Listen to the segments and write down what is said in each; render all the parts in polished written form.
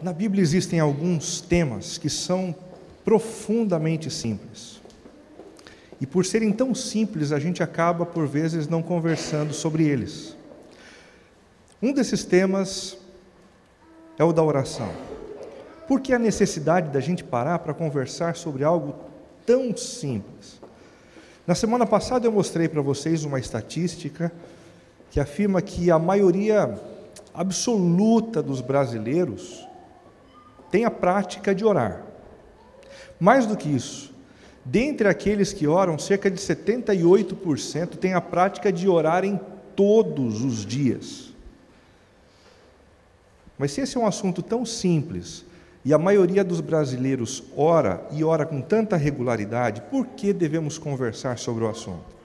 Na Bíblia existem alguns temas que são profundamente simples. E por serem tão simples, a gente acaba, por vezes, não conversando sobre eles. Um desses temas é o da oração. Por que a necessidade da gente parar para conversar sobre algo tão simples? Na semana passada eu mostrei para vocês uma estatística que afirma que a maioria absoluta dos brasileiros tem a prática de orar. Mais do que isso, dentre aqueles que oram, cerca de 78% têm a prática de orar em todos os dias. Mas se esse é um assunto tão simples, e a maioria dos brasileiros ora, e ora com tanta regularidade, por que devemos conversar sobre o assunto?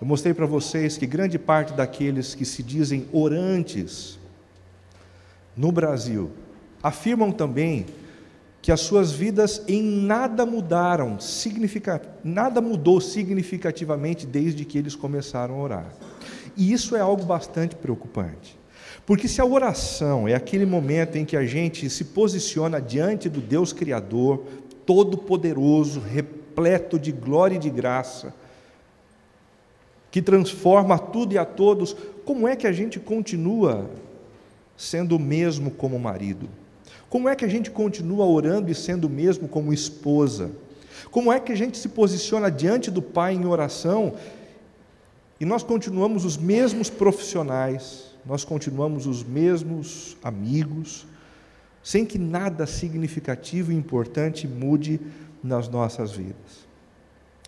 Eu mostrei para vocês que grande parte daqueles que se dizem orantes no Brasil afirmam também que as suas vidas em nada mudaram, nada mudou significativamente desde que eles começaram a orar. E isso é algo bastante preocupante. Porque se a oração é aquele momento em que a gente se posiciona diante do Deus Criador, todo-poderoso, repleto de glória e de graça, que transforma tudo e a todos, como é que a gente continua sendo o mesmo como marido? Como é que a gente continua orando e sendo o mesmo como esposa? Como é que a gente se posiciona diante do Pai em oração e nós continuamos os mesmos profissionais, nós continuamos os mesmos amigos, sem que nada significativo e importante mude nas nossas vidas?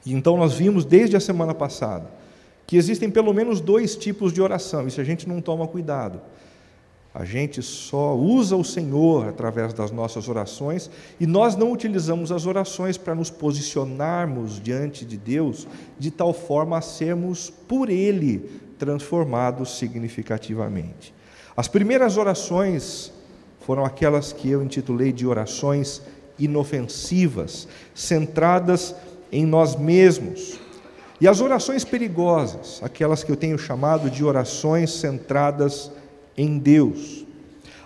E então nós vimos desde a semana passada que existem pelo menos 2 tipos de oração, e se a gente não toma cuidado, a gente só usa o Senhor através das nossas orações e nós não utilizamos as orações para nos posicionarmos diante de Deus de tal forma a sermos por Ele transformados significativamente. As primeiras orações foram aquelas que eu intitulei de orações inofensivas, centradas em nós mesmos. E as orações perigosas, aquelas que eu tenho chamado de orações centradas em Deus.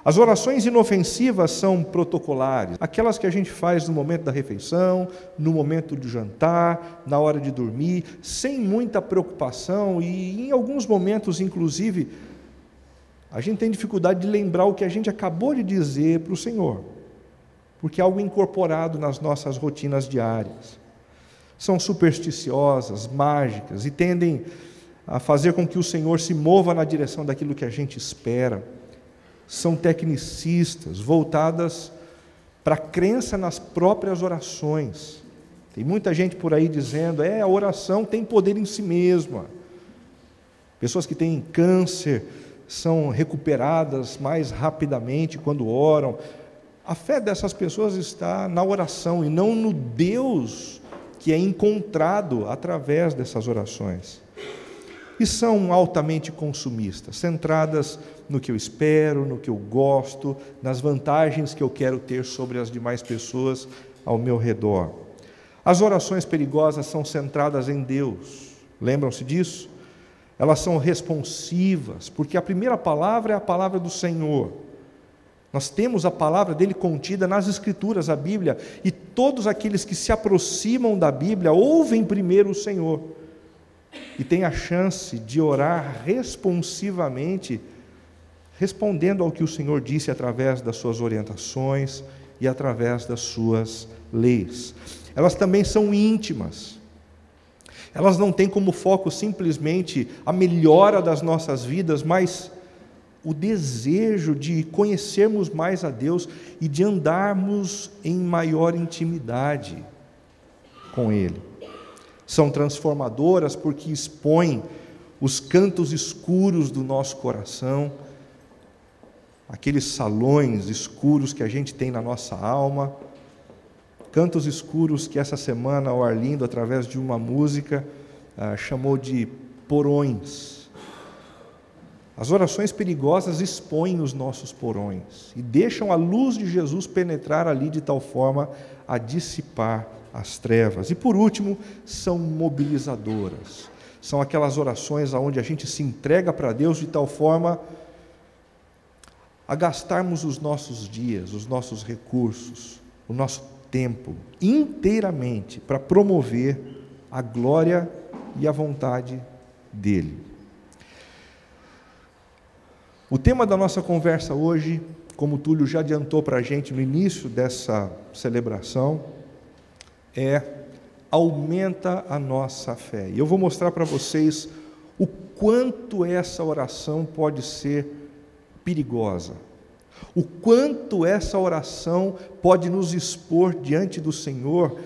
As orações inofensivas são protocolares, aquelas que a gente faz no momento da refeição, no momento do jantar, na hora de dormir, sem muita preocupação e em alguns momentos, inclusive, a gente tem dificuldade de lembrar o que a gente acabou de dizer para o Senhor, porque é algo incorporado nas nossas rotinas diárias. São supersticiosas, mágicas e tendem a fazer com que o Senhor se mova na direção daquilo que a gente espera. São tecnicistas, voltadas para a crença nas próprias orações. Tem muita gente por aí dizendo, a oração tem poder em si mesma. Pessoas que têm câncer são recuperadas mais rapidamente quando oram. A fé dessas pessoas está na oração e não no Deus que é encontrado através dessas orações. E são altamente consumistas, centradas no que eu espero, no que eu gosto, nas vantagens que eu quero ter sobre as demais pessoas ao meu redor. As orações perigosas são centradas em Deus, lembram-se disso? Elas são responsivas, porque a primeira palavra é a palavra do Senhor. Nós temos a palavra dele contida nas Escrituras, a Bíblia, e todos aqueles que se aproximam da Bíblia ouvem primeiro o Senhor e têm a chance de orar responsivamente, respondendo ao que o Senhor disse através das suas orientações e através das suas leis. Elas também são íntimas. Elas não têm como foco simplesmente a melhora das nossas vidas, mas o desejo de conhecermos mais a Deus e de andarmos em maior intimidade com Ele. São transformadoras porque expõem os cantos escuros do nosso coração, aqueles salões escuros que a gente tem na nossa alma, cantos escuros que essa semana o Arlindo, através de uma música, chamou de porões. As orações perigosas expõem os nossos porões e deixam a luz de Jesus penetrar ali de tal forma a dissipar as trevas. E por último, são mobilizadoras. São aquelas orações onde a gente se entrega para Deus de tal forma a gastarmos os nossos dias, os nossos recursos, o nosso tempo inteiramente para promover a glória e a vontade dele. O tema da nossa conversa hoje, como o Túlio já adiantou para a gente no início dessa celebração, é aumenta a nossa fé. E eu vou mostrar para vocês o quanto essa oração pode ser perigosa, o quanto essa oração pode nos expor diante do Senhor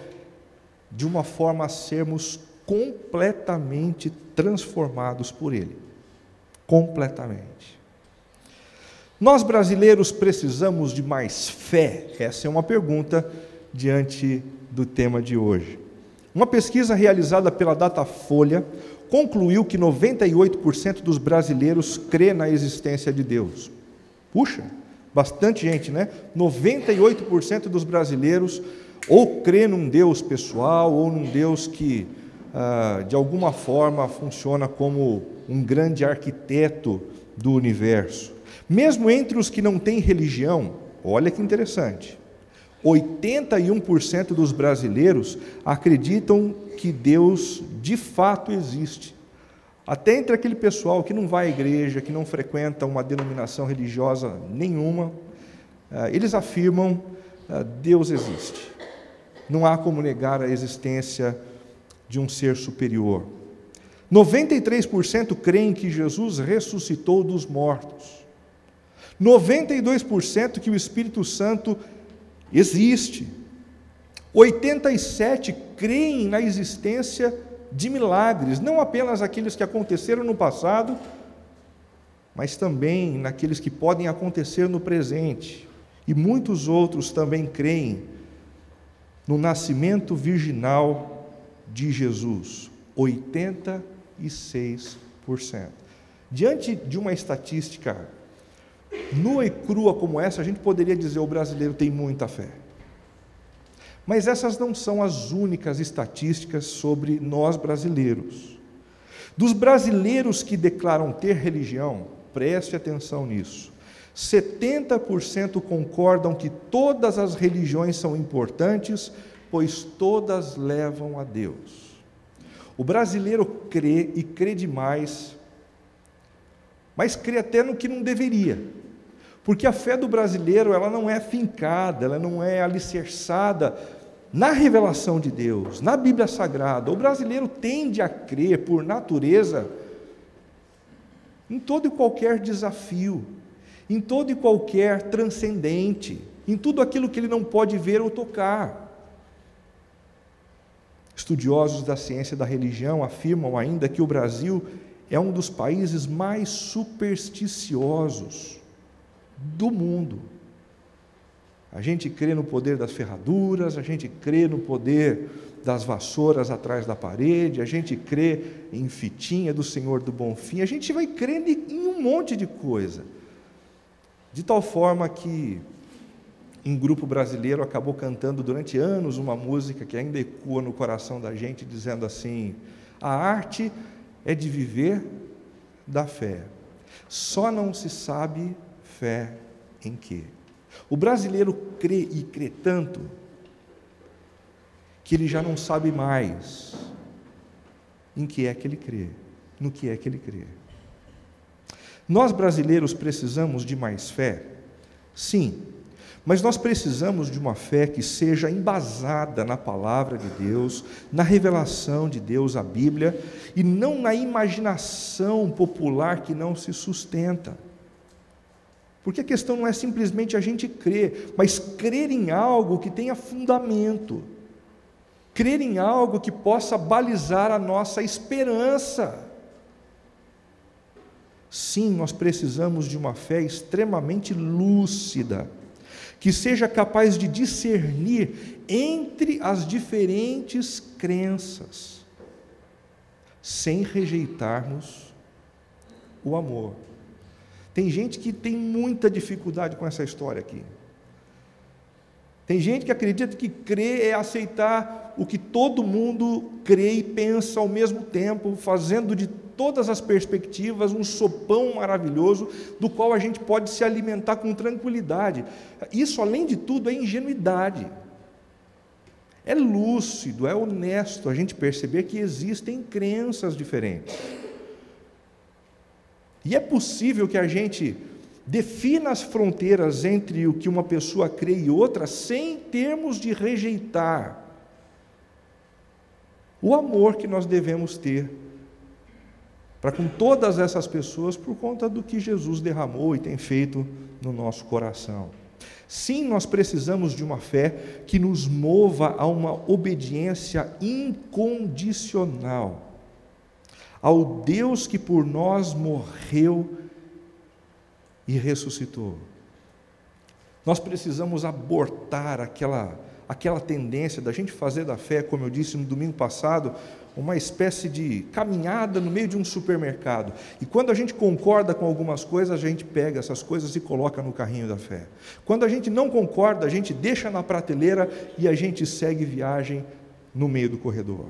de uma forma a sermos completamente transformados por Ele. Completamente. Nós brasileiros precisamos de mais fé? Essa é uma pergunta diante do tema de hoje. Uma pesquisa realizada pela Datafolha concluiu que 98% dos brasileiros crê na existência de Deus. Puxa, bastante gente, né? 98% dos brasileiros ou crê num Deus pessoal, ou num Deus que, de alguma forma, funciona como um grande arquiteto do universo. Mesmo entre os que não têm religião, olha que interessante, 81% dos brasileiros acreditam que Deus de fato existe. Até entre aquele pessoal que não vai à igreja, que não frequenta uma denominação religiosa nenhuma, eles afirmam Deus existe. Não há como negar a existência de um ser superior. 93% creem que Jesus ressuscitou dos mortos. 92% que o Espírito Santo existe. 87% creem na existência de milagres, não apenas aqueles que aconteceram no passado, mas também naqueles que podem acontecer no presente. E muitos outros também creem no nascimento virginal de Jesus, 86%. Diante de uma estatística nua e crua como essa, a gente poderia dizer: o brasileiro tem muita fé. Mas essas não são as únicas estatísticas sobre nós brasileiros. Dos brasileiros que declaram ter religião, preste atenção nisso, 70% concordam que todas as religiões são importantes, pois todas levam a Deus. O brasileiro crê, e crê demais, mas crê até no que não deveria, porque a fé do brasileiro, ela não é fincada, ela não é alicerçada na revelação de Deus, na Bíblia Sagrada. O brasileiro tende a crer, por natureza, em todo e qualquer desafio, em todo e qualquer transcendente, em tudo aquilo que ele não pode ver ou tocar. Estudiosos da ciência da religião afirmam ainda que o Brasil é um dos países mais supersticiosos do mundo. A gente crê no poder das ferraduras, a gente crê no poder das vassouras atrás da parede, a gente crê em fitinha do Senhor do Bonfim, a gente vai crendo em um monte de coisa. De tal forma que um grupo brasileiro acabou cantando durante anos uma música que ainda ecoa no coração da gente, dizendo assim: a arte é de viver da fé, só não se sabe fé em quê. O brasileiro crê, e crê tanto, que ele já não sabe mais em que é que ele crê, no que é que ele crê. Nós brasileiros precisamos de mais fé? Sim, mas nós precisamos de uma fé que seja embasada na palavra de Deus, na revelação de Deus, a Bíblia, e não na imaginação popular que não se sustenta. Porque a questão não é simplesmente a gente crer, mas crer em algo que tenha fundamento, crer em algo que possa balizar a nossa esperança. Sim, nós precisamos de uma fé extremamente lúcida, que seja capaz de discernir entre as diferentes crenças, sem rejeitarmos o amor. Tem gente que tem muita dificuldade com essa história aqui. Tem gente que acredita que crer é aceitar o que todo mundo crê e pensa ao mesmo tempo, fazendo de todas as perspectivas, um sopão maravilhoso, do qual a gente pode se alimentar com tranquilidade. Isso, além de tudo, é ingenuidade. É lúcido, é honesto a gente perceber que existem crenças diferentes. E é possível que a gente defina as fronteiras entre o que uma pessoa crê e outra sem termos de rejeitar o amor que nós devemos ter para com todas essas pessoas por conta do que Jesus derramou e tem feito no nosso coração. Sim, nós precisamos de uma fé que nos mova a uma obediência incondicional ao Deus que por nós morreu e ressuscitou. Nós precisamos abortar aquela tendência da gente fazer da fé, como eu disse no domingo passado, uma espécie de caminhada no meio de um supermercado. E quando a gente concorda com algumas coisas, a gente pega essas coisas e coloca no carrinho da fé. Quando a gente não concorda, a gente deixa na prateleira e a gente segue viagem no meio do corredor.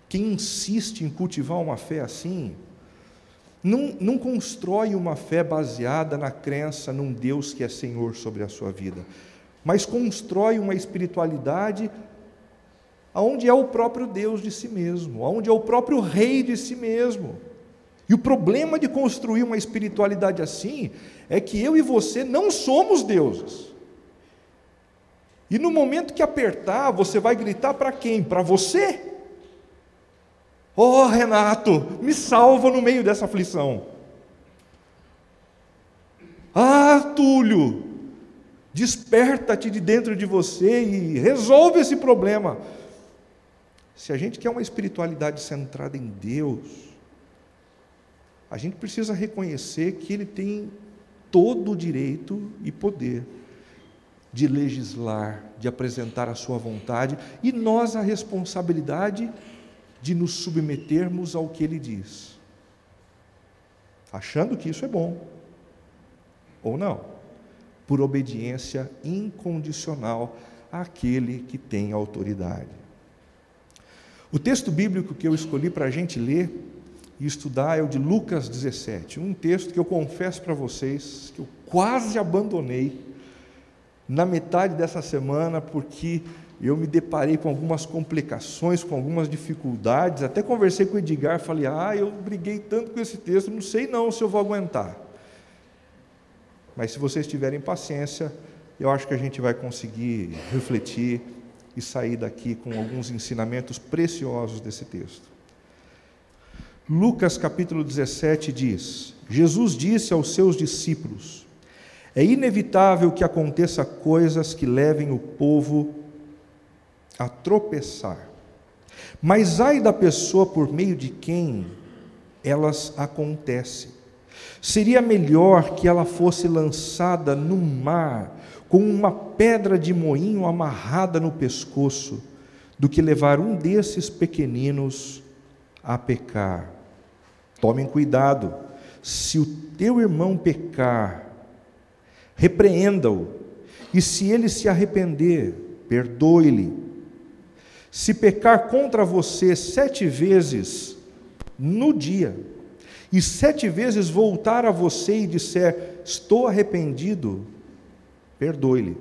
Quem insiste em cultivar uma fé assim, não constrói uma fé baseada na crença num Deus que é Senhor sobre a sua vida, mas constrói uma espiritualidade onde é o próprio Deus de si mesmo, onde é o próprio Rei de si mesmo. E o problema de construir uma espiritualidade assim é que eu e você não somos deuses. E no momento que apertar, você vai gritar para quem? Para você? Oh, Renato, me salva no meio dessa aflição. Ah, Túlio, desperta-te de dentro de você e resolve esse problema. Se a gente quer uma espiritualidade centrada em Deus, a gente precisa reconhecer que Ele tem todo o direito e poder de legislar, de apresentar a sua vontade, e nós a responsabilidade de nos submetermos ao que Ele diz, achando que isso é bom, ou não, por obediência incondicional àquele que tem autoridade. O texto bíblico que eu escolhi para a gente ler e estudar é o de Lucas 17, um texto que eu confesso para vocês que eu quase abandonei na metade dessa semana, porque eu me deparei com algumas complicações, com algumas dificuldades, até conversei com o Edgar, falei, eu briguei tanto com esse texto, não sei não se eu vou aguentar. Mas se vocês tiverem paciência, eu acho que a gente vai conseguir refletir e sair daqui com alguns ensinamentos preciosos desse texto. Lucas capítulo 17 diz: Jesus disse aos seus discípulos: é inevitável que aconteça coisas que levem o povo a tropeçar, mas ai da pessoa por meio de quem elas acontecem. Seria melhor que ela fosse lançada no mar com uma pedra de moinho amarrada no pescoço, do que levar um desses pequeninos a pecar. Tomem cuidado, se o teu irmão pecar, repreenda-o, e se ele se arrepender, perdoe-lhe. Se pecar contra você 7 vezes no dia, e 7 vezes voltar a você e disser, estou arrependido, perdoe-lhe.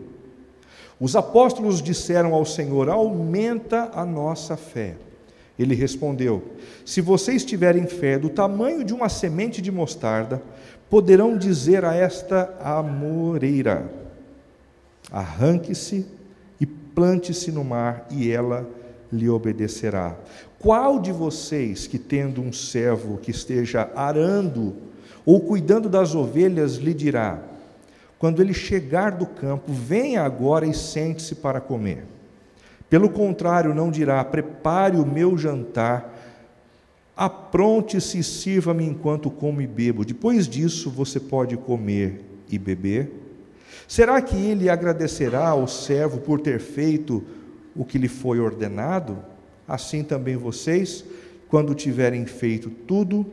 Os apóstolos disseram ao Senhor, aumenta a nossa fé. Ele respondeu, se vocês tiverem fé do tamanho de uma semente de mostarda, poderão dizer a esta amoreira, arranque-se e plante-se no mar, e ela lhe obedecerá. Qual de vocês que tendo um servo que esteja arando ou cuidando das ovelhas lhe dirá, quando ele chegar do campo, venha agora e sente-se para comer? Pelo contrário, não dirá, prepare o meu jantar, apronte-se e sirva-me enquanto como e bebo. Depois disso você pode comer e beber? Será que ele agradecerá ao servo por ter feito o que lhe foi ordenado? Assim também vocês, quando tiverem feito tudo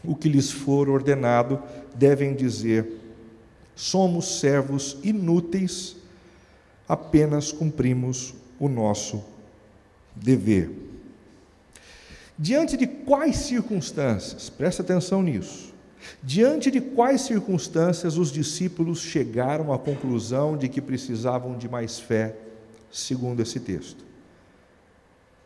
o que lhes for ordenado, devem dizer, somos servos inúteis, apenas cumprimos o nosso dever. Diante de quais circunstâncias, presta atenção nisso, diante de quais circunstâncias os discípulos chegaram à conclusão de que precisavam de mais fé, segundo esse texto?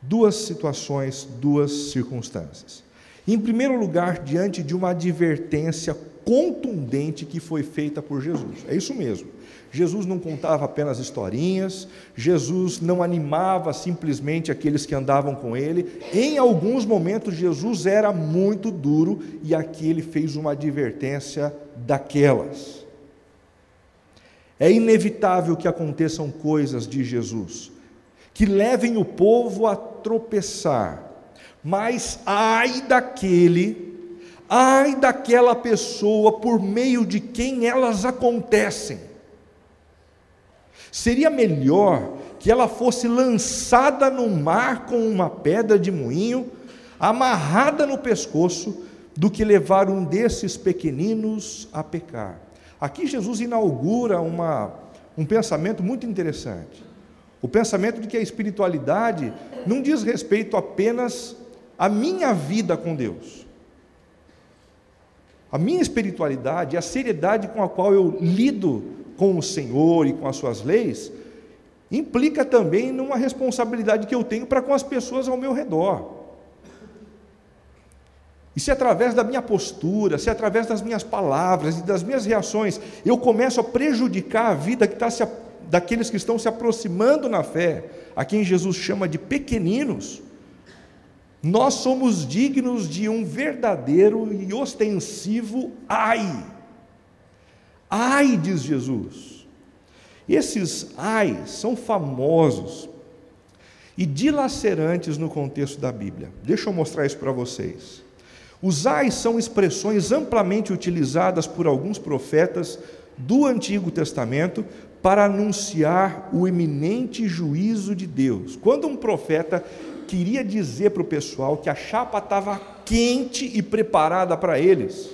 Duas situações, duas circunstâncias. Em primeiro lugar, diante de uma advertência contundente que foi feita por Jesus. É isso mesmo. Jesus não contava apenas historinhas, Jesus não animava simplesmente aqueles que andavam com ele. Em alguns momentos, Jesus era muito duro e aqui ele fez uma advertência daquelas. É inevitável que aconteçam coisas de Jesus que levem o povo a tropeçar, mas ai daquela pessoa por meio de quem elas acontecem. Seria melhor que ela fosse lançada no mar com uma pedra de moinho, amarrada no pescoço, do que levar um desses pequeninos a pecar. Aqui Jesus inaugura um pensamento muito interessante. O pensamento de que a espiritualidade não diz respeito apenas à minha vida com Deus. A minha espiritualidade, a seriedade com a qual eu lido com o Senhor e com as suas leis, implica também numa responsabilidade que eu tenho para com as pessoas ao meu redor. E se através da minha postura, se através das minhas palavras e das minhas reações, eu começo a prejudicar a vida daqueles que estão se aproximando na fé, a quem Jesus chama de pequeninos, nós somos dignos de um verdadeiro e ostensivo ai. Ai, diz Jesus. Esses ai são famosos e dilacerantes no contexto da Bíblia. Deixa eu mostrar isso para vocês. Os ais são expressões amplamente utilizadas por alguns profetas do Antigo Testamento para anunciar o iminente juízo de Deus. Quando um profeta queria dizer para o pessoal que a chapa estava quente e preparada para eles,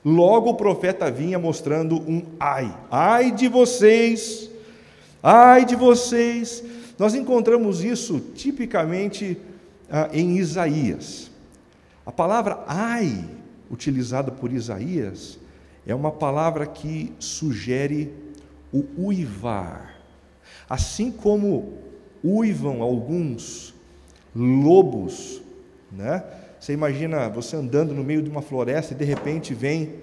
logo o profeta vinha mostrando um ai. Ai de vocês, ai de vocês. Nós encontramos isso tipicamente em Isaías. A palavra ai, utilizada por Isaías, é uma palavra que sugere o uivar. Assim como uivam alguns lobos, né? Você imagina você andando no meio de uma floresta e de repente vem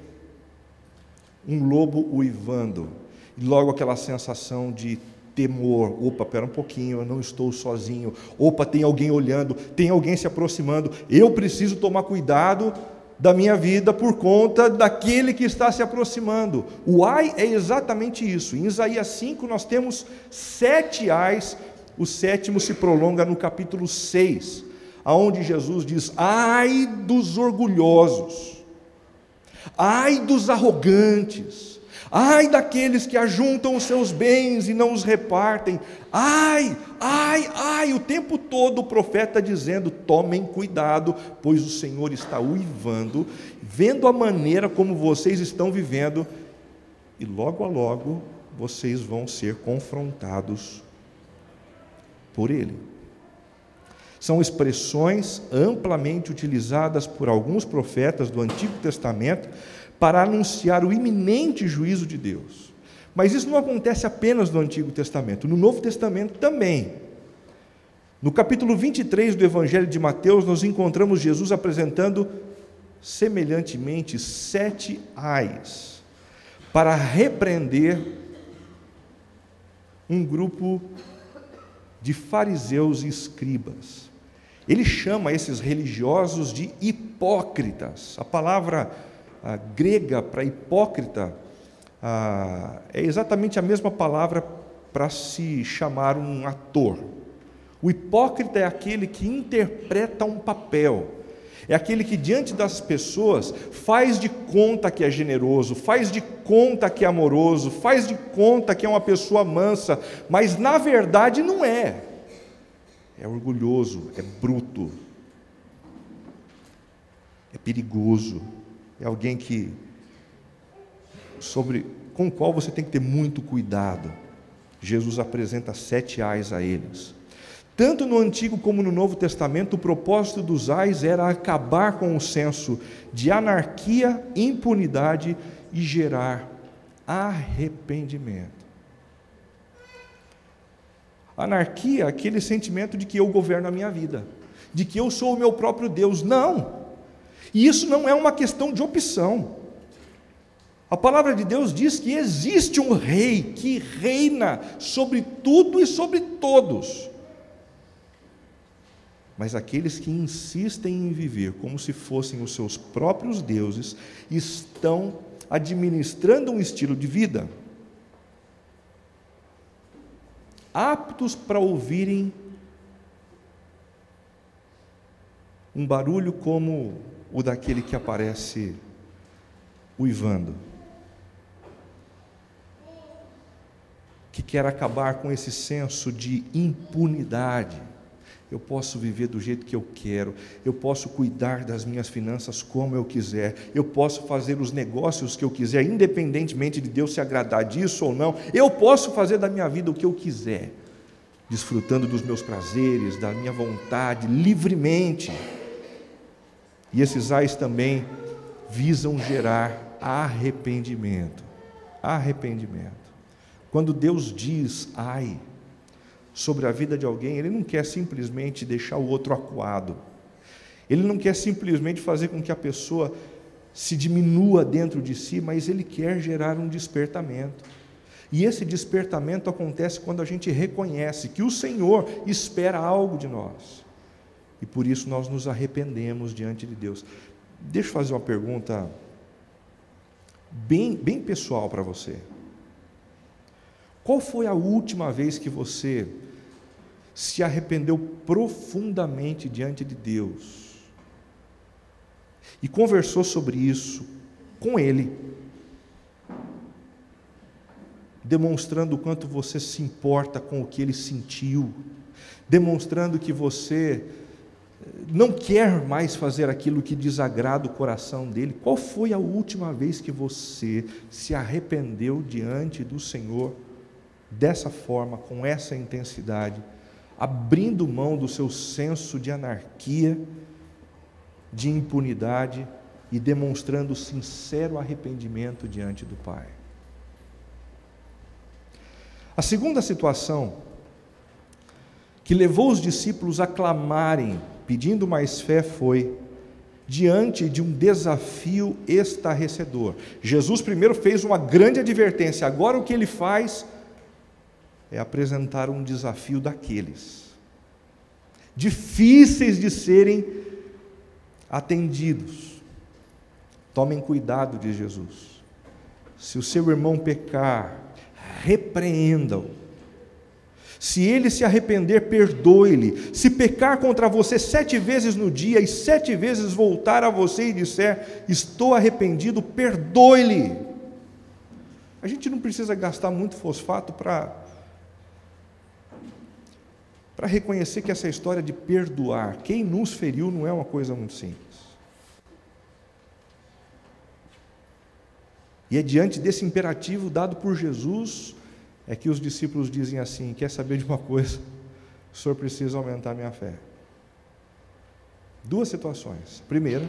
um lobo uivando, e logo aquela sensação de temor. Opa, espera um pouquinho, eu não estou sozinho. Opa, tem alguém olhando, tem alguém se aproximando. Eu preciso tomar cuidado da minha vida por conta daquele que está se aproximando. O ai é exatamente isso. Em Isaías 5 nós temos 7 ais, o sétimo se prolonga no capítulo 6, aonde Jesus diz: ai dos orgulhosos, ai dos arrogantes, ai daqueles que ajuntam os seus bens e não os repartem, ai, ai, ai, o tempo todo o profeta dizendo: tomem cuidado, pois o Senhor está uivando, vendo a maneira como vocês estão vivendo, e logo a logo vocês vão ser confrontados por Ele. São expressões amplamente utilizadas por alguns profetas do Antigo Testamento para anunciar o iminente juízo de Deus. Mas isso não acontece apenas no Antigo Testamento, no Novo Testamento também. No capítulo 23 do Evangelho de Mateus, nós encontramos Jesus apresentando semelhantemente 7 ais para repreender um grupo de fariseus e escribas. Ele chama esses religiosos de hipócritas. A palavra grega para hipócrita é exatamente a mesma palavra para se chamar um ator. O hipócrita é aquele que interpreta um papel, é aquele que diante das pessoas faz de conta que é generoso, faz de conta que é amoroso, faz de conta que é uma pessoa mansa, mas na verdade não é. É orgulhoso, é bruto, é perigoso, é alguém com o qual você tem que ter muito cuidado. Jesus apresenta 7 ais a eles. Tanto no Antigo como no Novo Testamento, o propósito dos ais era acabar com o senso de anarquia, impunidade e gerar arrependimento. Anarquia, aquele sentimento de que eu governo a minha vida, de que eu sou o meu próprio Deus. Não! E isso não é uma questão de opção. A palavra de Deus diz que existe um rei que reina sobre tudo e sobre todos. Mas aqueles que insistem em viver como se fossem os seus próprios deuses, estão administrando um estilo de vida aptos para ouvirem um barulho como o daquele que aparece uivando, que quer acabar com esse senso de impunidade. Eu posso viver do jeito que eu quero, eu posso cuidar das minhas finanças como eu quiser, eu posso fazer os negócios que eu quiser, independentemente de Deus se agradar disso ou não, eu posso fazer da minha vida o que eu quiser, desfrutando dos meus prazeres, da minha vontade, livremente. E esses ais também visam gerar arrependimento. Arrependimento. Quando Deus diz ai sobre a vida de alguém, Ele não quer simplesmente deixar o outro acuado. Ele não quer simplesmente fazer com que a pessoa se diminua dentro de si, mas Ele quer gerar um despertamento. E esse despertamento acontece quando a gente reconhece que o Senhor espera algo de nós. E por isso nós nos arrependemos diante de Deus. Deixa eu fazer uma pergunta bem pessoal para você. Qual foi a última vez que você se arrependeu profundamente diante de Deus e conversou sobre isso com Ele, demonstrando o quanto você se importa com o que Ele sentiu, demonstrando que você não quer mais fazer aquilo que desagrada o coração dele? Qual foi a última vez que você se arrependeu diante do Senhor dessa forma, com essa intensidade, abrindo mão do seu senso de anarquia, de impunidade e demonstrando sincero arrependimento diante do Pai? A segunda situação que levou os discípulos a clamarem, pedindo mais fé, foi diante de um desafio estarrecedor. Jesus primeiro fez uma grande advertência, agora o que Ele faz é apresentar um desafio daqueles, difíceis de serem atendidos. Tomem cuidado, diz Jesus. Se o seu irmão pecar, repreenda-o. Se ele se arrepender, perdoe-lhe. Se pecar contra você 7 vezes no dia e 7 vezes voltar a você e disser, estou arrependido, perdoe-lhe. A gente não precisa gastar muito fosfato para reconhecer que essa história de perdoar quem nos feriu não é uma coisa muito simples. E é diante desse imperativo dado por Jesus, é que os discípulos dizem assim: quer saber de uma coisa? O Senhor precisa aumentar a minha fé. 2 situações. Primeira,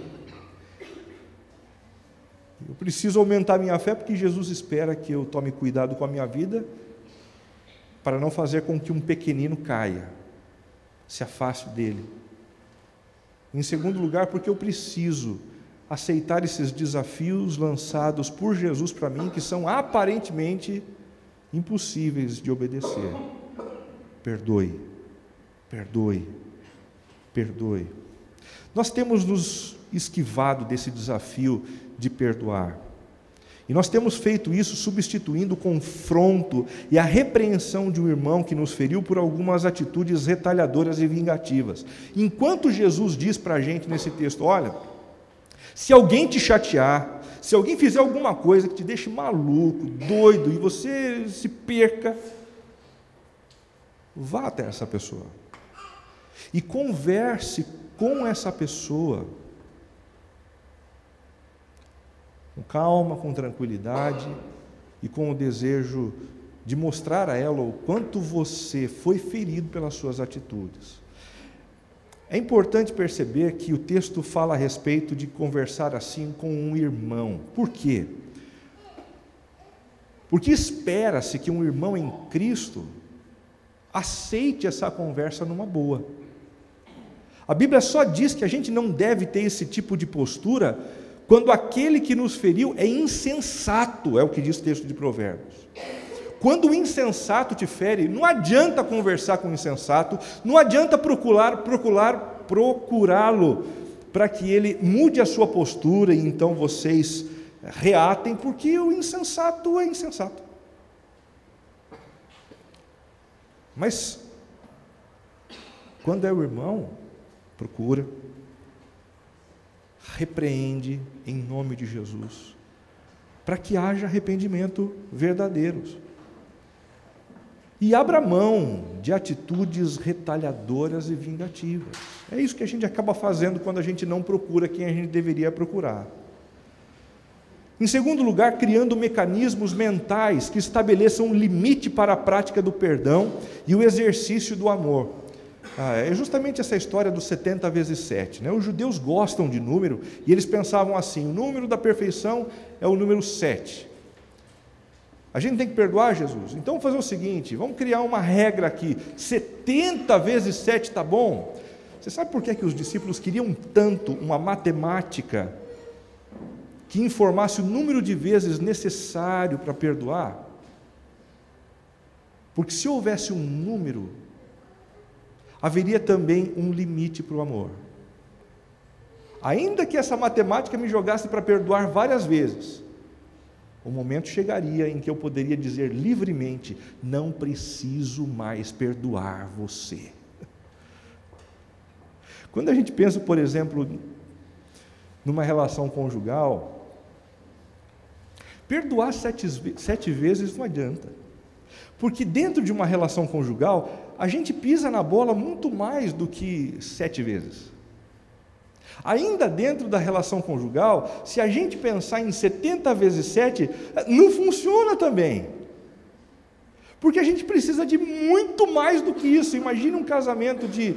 eu preciso aumentar a minha fé porque Jesus espera que eu tome cuidado com a minha vida para não fazer com que um pequenino caia, se afaste dele. Em segundo lugar, porque eu preciso aceitar esses desafios lançados por Jesus para mim, que são aparentemente impossíveis de obedecer. Perdoe, perdoe, perdoe. Nós temos nos esquivado desse desafio de perdoar. E nós temos feito isso substituindo o confronto e a repreensão de um irmão que nos feriu por algumas atitudes retalhadoras e vingativas. Enquanto Jesus diz para a gente nesse texto, olha, se alguém te chatear, se alguém fizer alguma coisa que te deixe maluco, doido, e você se perca, vá até essa pessoa e converse com essa pessoa com calma, com tranquilidade e com o desejo de mostrar a ela o quanto você foi ferido pelas suas atitudes. É importante perceber que o texto fala a respeito de conversar assim com um irmão. Por quê? Porque espera-se que um irmão em Cristo aceite essa conversa numa boa. A Bíblia só diz que a gente não deve ter esse tipo de postura quando aquele que nos feriu é insensato, é o que diz o texto de Provérbios. Quando o insensato te fere, não adianta conversar com o insensato, não adianta procurá-lo para que ele mude a sua postura e então vocês reatem, porque o insensato é insensato. Mas, quando é o irmão, procura, repreende em nome de Jesus, para que haja arrependimento verdadeiro. E abra mão de atitudes retalhadoras e vingativas. É isso que a gente acaba fazendo quando a gente não procura quem a gente deveria procurar. Em segundo lugar, criando mecanismos mentais que estabeleçam um limite para a prática do perdão e o exercício do amor. É justamente essa história dos 70 vezes 7. Né? Os judeus gostam de número e eles pensavam assim: o número da perfeição é o número 7. A gente tem que perdoar, Jesus? Então vamos fazer o seguinte, vamos criar uma regra aqui, 70 vezes 7 está bom? Você sabe por que os discípulos queriam tanto uma matemática que informasse o número de vezes necessário para perdoar? Porque se houvesse um número, haveria também um limite para o amor. Ainda que essa matemática me jogasse para perdoar várias vezes, o momento chegaria em que eu poderia dizer livremente: não preciso mais perdoar você. Quando a gente pensa, por exemplo, numa relação conjugal, perdoar 7 vezes não adianta, porque dentro de uma relação conjugal, a gente pisa na bola muito mais do que 7 vezes. Ainda dentro da relação conjugal, se a gente pensar em 70 vezes 7, não funciona também. Porque a gente precisa de muito mais do que isso. Imagine um casamento de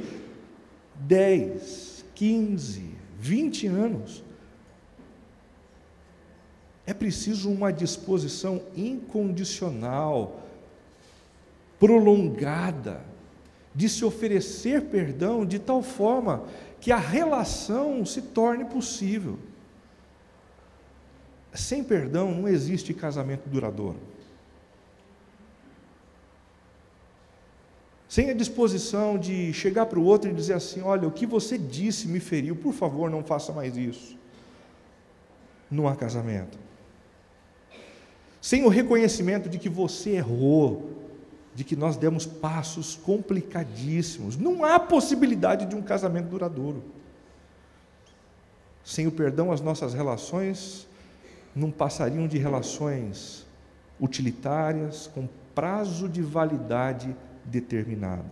10, 15, 20 anos. É preciso uma disposição incondicional, prolongada, de se oferecer perdão de tal forma que a relação se torne possível. Sem perdão não existe casamento duradouro. Sem a disposição de chegar para o outro e dizer assim: olha, o que você disse me feriu, por favor, não faça mais isso. Não há casamento. Sem o reconhecimento de que você errou, de que nós demos passos complicadíssimos, não há possibilidade de um casamento duradouro. Sem o perdão, as nossas relações não passariam de relações utilitárias, com prazo de validade determinado.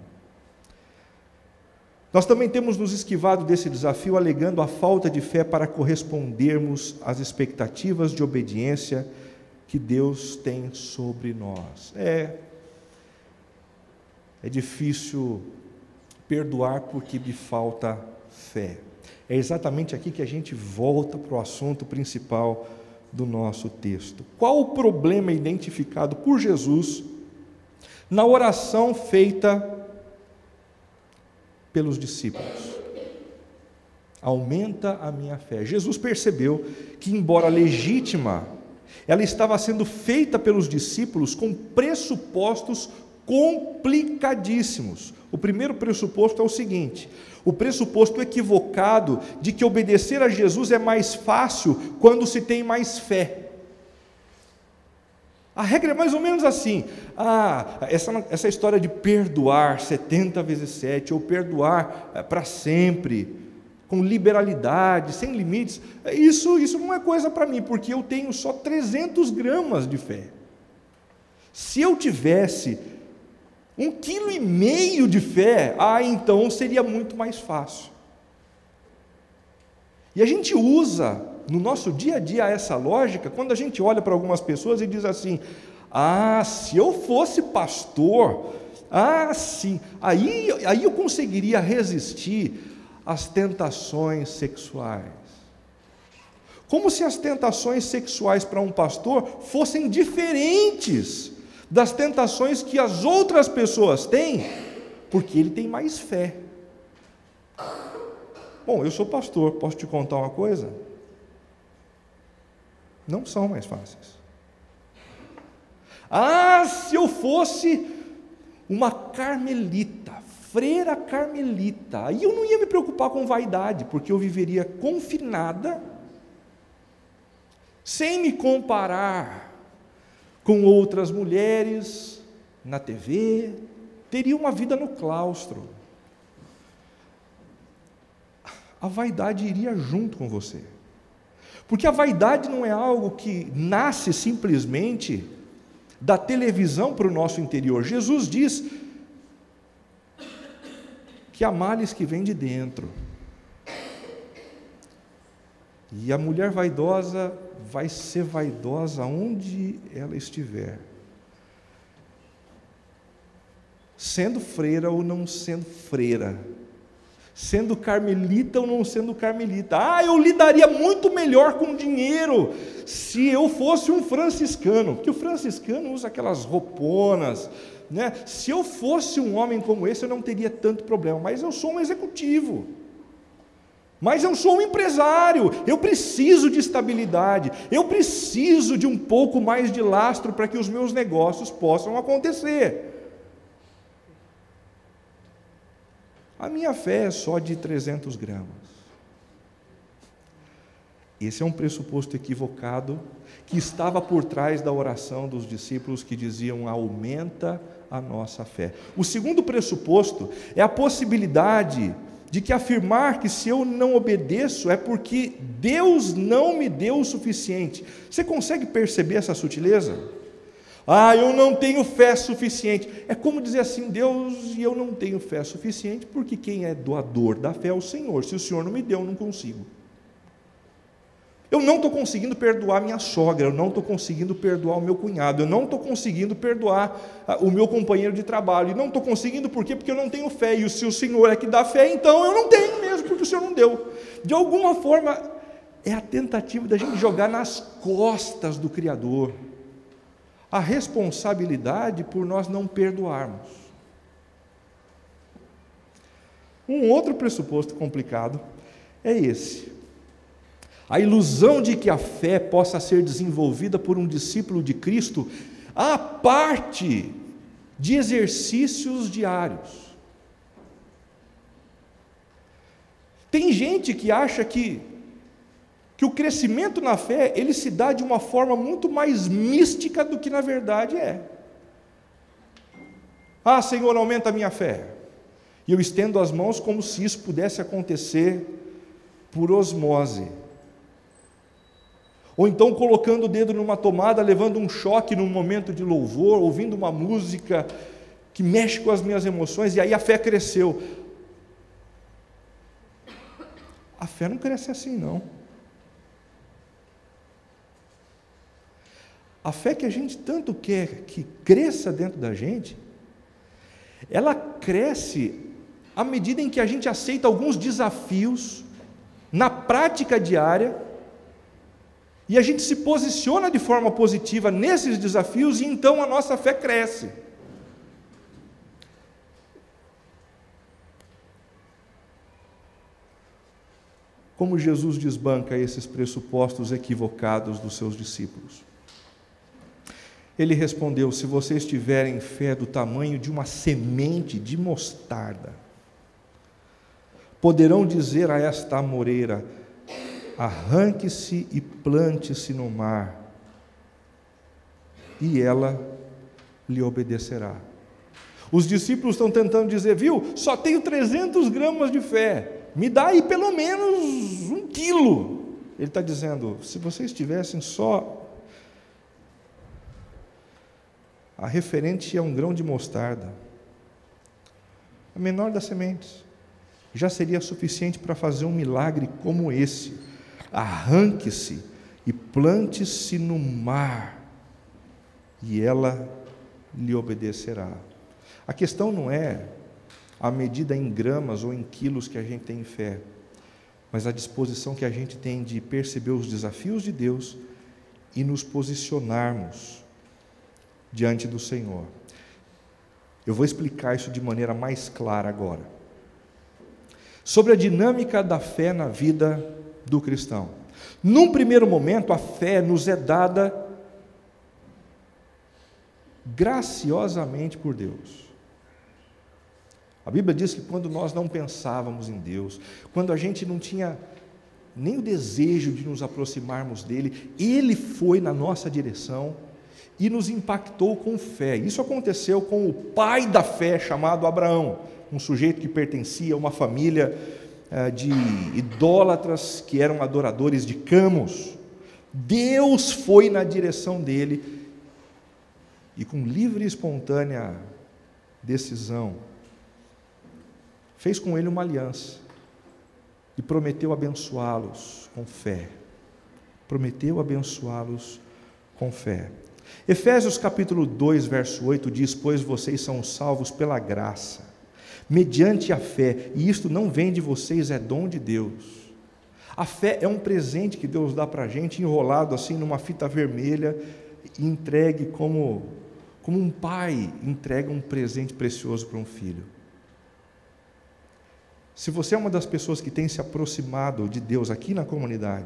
Nós também temos nos esquivado desse desafio, alegando a falta de fé para correspondermos às expectativas de obediência que Deus tem sobre nós. É difícil perdoar porque me falta fé. É exatamente aqui que a gente volta para o assunto principal do nosso texto. Qual o problema identificado por Jesus na oração feita pelos discípulos? Aumenta a minha fé. Jesus percebeu que, embora legítima, ela estava sendo feita pelos discípulos com pressupostos complicadíssimos. O primeiro pressuposto é o seguinte: o pressuposto equivocado de que obedecer a Jesus é mais fácil quando se tem mais fé. A regra é mais ou menos assim: essa história de perdoar 70 vezes 7, ou perdoar para sempre, com liberalidade, sem limites, isso não é coisa para mim, porque eu tenho só 300 gramas de fé. Se eu tivesse 1,5 kg de fé, então seria muito mais fácil. E a gente usa no nosso dia a dia essa lógica quando a gente olha para algumas pessoas e diz assim: Ah, se eu fosse pastor, ah, sim, aí eu conseguiria resistir às tentações sexuais. Como se as tentações sexuais para um pastor fossem diferentes das tentações que as outras pessoas têm, porque ele tem mais fé. Bom, eu sou pastor, posso te contar uma coisa? Não são mais fáceis. Ah, se eu fosse uma carmelita, freira carmelita, aí eu não ia me preocupar com vaidade, porque eu viveria confinada, sem me comparar com outras mulheres na TV, teria uma vida no claustro. A vaidade iria junto com você, porque a vaidade não é algo que nasce simplesmente da televisão para o nosso interior. Jesus diz que há males que vêm de dentro, e a mulher vaidosa vai ser vaidosa onde ela estiver, sendo freira ou não sendo freira, sendo carmelita ou não sendo carmelita. Ah, eu lidaria muito melhor com dinheiro se eu fosse um franciscano, porque o franciscano usa aquelas rouponas, né? Se eu fosse um homem como esse, eu não teria tanto problema, mas eu sou um executivo, mas eu sou um empresário, eu preciso de estabilidade, eu preciso de um pouco mais de lastro para que os meus negócios possam acontecer. A minha fé é só de 300 gramas. Esse é um pressuposto equivocado que estava por trás da oração dos discípulos que diziam: aumenta a nossa fé. O segundo pressuposto é a possibilidade de que afirmar que se eu não obedeço é porque Deus não me deu o suficiente. Você consegue perceber essa sutileza? Ah, eu não tenho fé suficiente. É como dizer assim: Deus, eu não tenho fé suficiente, porque quem é doador da fé é o Senhor. Se o Senhor não me deu, eu não consigo. Eu não estou conseguindo perdoar minha sogra, eu não estou conseguindo perdoar o meu cunhado, eu não estou conseguindo perdoar o meu companheiro de trabalho, e não estou conseguindo por quê? Porque eu não tenho fé, e se o Senhor é que dá fé, então eu não tenho mesmo, porque o Senhor não deu. De alguma forma, é a tentativa da gente jogar nas costas do Criador a responsabilidade por nós não perdoarmos. Um outro pressuposto complicado é esse: a ilusão de que a fé possa ser desenvolvida por um discípulo de Cristo à parte de exercícios diários. Tem gente que acha que o crescimento na fé, ele se dá de uma forma muito mais mística do que na verdade é. Ah, Senhor, aumenta a minha fé. E eu estendo as mãos como se isso pudesse acontecer por osmose. Ou então colocando o dedo numa tomada, levando um choque num momento de louvor, ouvindo uma música que mexe com as minhas emoções, e aí a fé cresceu. A fé não cresce assim, não. A fé que a gente tanto quer que cresça dentro da gente, ela cresce à medida em que a gente aceita alguns desafios na prática diária, e a gente se posiciona de forma positiva nesses desafios, e então a nossa fé cresce. Como Jesus desbanca esses pressupostos equivocados dos seus discípulos? Ele respondeu: se vocês tiverem fé do tamanho de uma semente de mostarda, poderão dizer a esta amoreira: arranque-se e plante-se no mar, e ela lhe obedecerá. Os discípulos estão tentando dizer: viu, só tenho 300 gramas de fé, me dá aí pelo menos 1 quilo. Ele está dizendo: se vocês tivessem só a referente a um grão de mostarda, a menor das sementes, já seria suficiente para fazer um milagre como esse. Arranque-se e plante-se no mar, e ela lhe obedecerá. A questão não é a medida em gramas ou em quilos que a gente tem em fé, mas a disposição que a gente tem de perceber os desafios de Deus e nos posicionarmos diante do Senhor. Eu vou explicar isso de maneira mais clara agora. Sobre a dinâmica da fé na vida do cristão. Num primeiro momento, a fé nos é dada graciosamente por Deus. A Bíblia diz que quando nós não pensávamos em Deus, quando a gente não tinha nem o desejo de nos aproximarmos dele, Ele foi na nossa direção e nos impactou com fé. Isso aconteceu com o pai da fé, chamado Abraão, um sujeito que pertencia a uma família de idólatras que eram adoradores de Camos. Deus foi na direção dele e, com livre e espontânea decisão, fez com ele uma aliança e prometeu abençoá-los com fé. Prometeu abençoá-los com fé. Efésios capítulo 2, verso 8 diz: pois vocês são salvos pela graça, mediante a fé, e isto não vem de vocês, é dom de Deus. A fé é um presente que Deus dá para a gente, enrolado assim numa fita vermelha, e entregue como um pai entrega um presente precioso para um filho. Se você é uma das pessoas que tem se aproximado de Deus aqui na comunidade,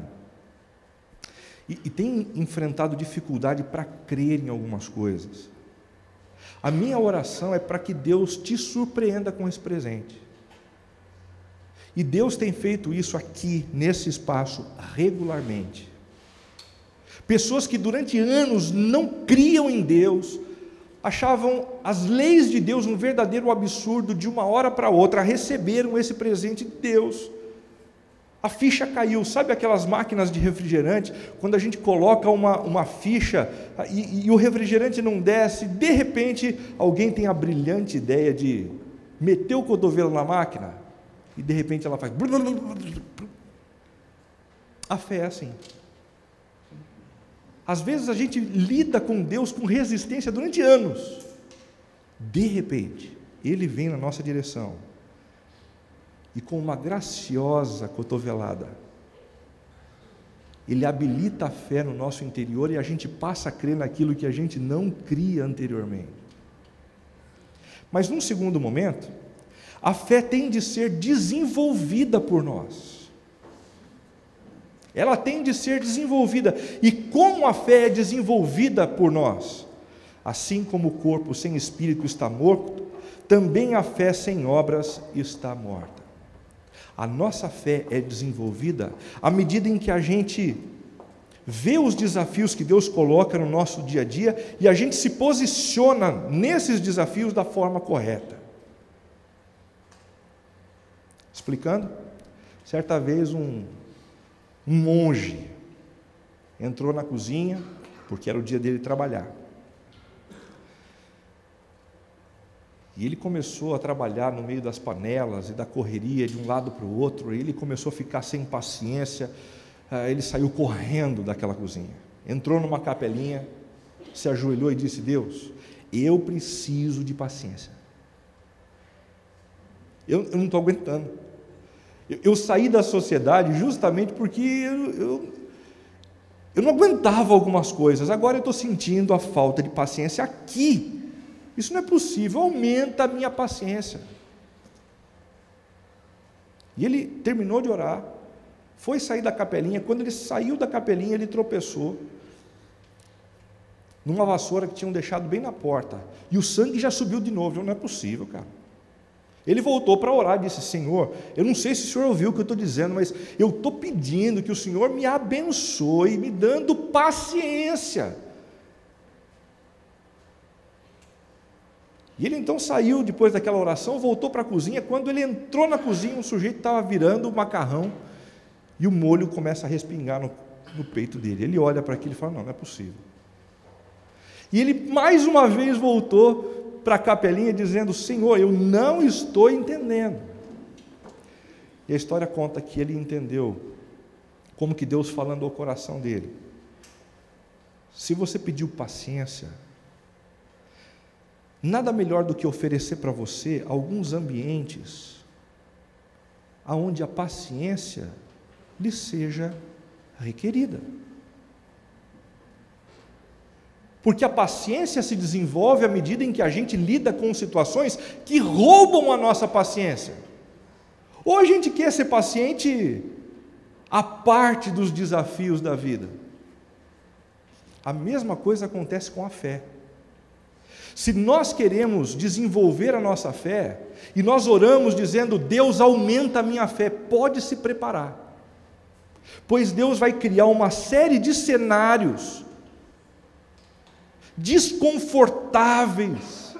e tem enfrentado dificuldade para crer em algumas coisas, a minha oração é para que Deus te surpreenda com esse presente. E Deus tem feito isso aqui, nesse espaço, regularmente. Pessoas que durante anos não criam em Deus, achavam as leis de Deus um verdadeiro absurdo, de uma hora para outra receberam esse presente de Deus. A ficha caiu. Sabe aquelas máquinas de refrigerante, quando a gente coloca uma ficha e o refrigerante não desce, de repente alguém tem a brilhante ideia de meter o cotovelo na máquina e de repente ela faz... A fé é assim. Às vezes a gente lida com Deus com resistência durante anos. De repente, Ele vem na nossa direção e com uma graciosa cotovelada, Ele habilita a fé no nosso interior e a gente passa a crer naquilo que a gente não cria anteriormente. Mas num segundo momento, a fé tem de ser desenvolvida por nós. Ela tem de ser desenvolvida. E como a fé é desenvolvida por nós? Assim como o corpo sem espírito está morto, também a fé sem obras está morta. A nossa fé é desenvolvida à medida em que a gente vê os desafios que Deus coloca no nosso dia a dia e a gente se posiciona nesses desafios da forma correta. Explicando? Certa vez um monge entrou na cozinha, porque era o dia dele trabalhar. E ele começou a trabalhar no meio das panelas e da correria de um lado para o outro, e ele começou a ficar sem paciência, ele saiu correndo daquela cozinha, entrou numa capelinha, se ajoelhou e disse: Deus, eu preciso de paciência. Eu não estou aguentando. Eu saí da sociedade justamente porque eu não aguentava algumas coisas, agora eu estou sentindo a falta de paciência aqui. Isso não é possível, aumenta a minha paciência. E ele terminou de orar, foi sair da capelinha. Quando ele saiu da capelinha, ele tropeçou numa vassoura que tinham deixado bem na porta, e o sangue já subiu de novo. Não é possível, cara. Ele voltou para orar e disse: Senhor, eu não sei se o Senhor ouviu o que eu estou dizendo, mas eu estou pedindo que o Senhor me abençoe, me dando paciência. E ele então saiu depois daquela oração, voltou para a cozinha. Quando ele entrou na cozinha, um sujeito estava virando o macarrão e o molho começa a respingar no peito dele. Ele olha para aquilo e fala: não é possível. E ele mais uma vez voltou para a capelinha dizendo: Senhor, eu não estou entendendo. E a história conta que ele entendeu como que Deus falando ao coração dele: se você pediu paciência, nada melhor do que oferecer para você alguns ambientes aonde a paciência lhe seja requerida. Porque a paciência se desenvolve à medida em que a gente lida com situações que roubam a nossa paciência. Ou a gente quer ser paciente à parte dos desafios da vida. A mesma coisa acontece com a fé. Se nós queremos desenvolver a nossa fé, e nós oramos dizendo, Deus aumenta a minha fé, pode se preparar. Pois Deus vai criar uma série de cenários desconfortáveis,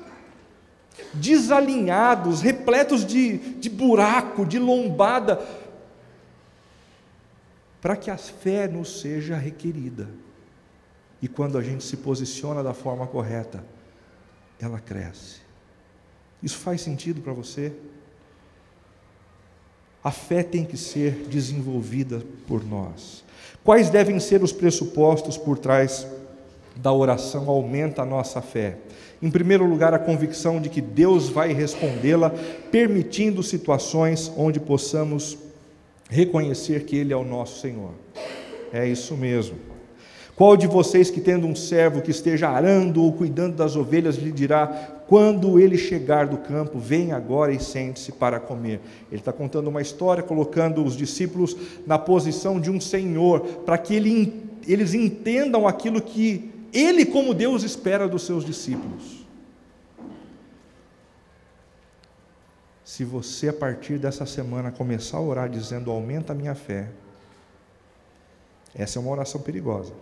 desalinhados, repletos de buraco, de lombada, para que a fé nos seja requerida. E quando a gente se posiciona da forma correta, ela cresce. Isso faz sentido para você? A fé tem que ser desenvolvida por nós. Quais devem ser os pressupostos por trás da oração aumenta a nossa fé? Em primeiro lugar, a convicção de que Deus vai respondê-la, permitindo situações onde possamos reconhecer que Ele é o nosso Senhor. É isso mesmo. Qual de vocês que tendo um servo que esteja arando ou cuidando das ovelhas lhe dirá, quando ele chegar do campo, vem agora e sente-se para comer? Ele está contando uma história, colocando os discípulos na posição de um senhor, para que eles entendam aquilo que ele, como Deus, espera dos seus discípulos. Se você, a partir dessa semana, começar a orar dizendo, aumenta a minha fé, essa é uma oração perigosa.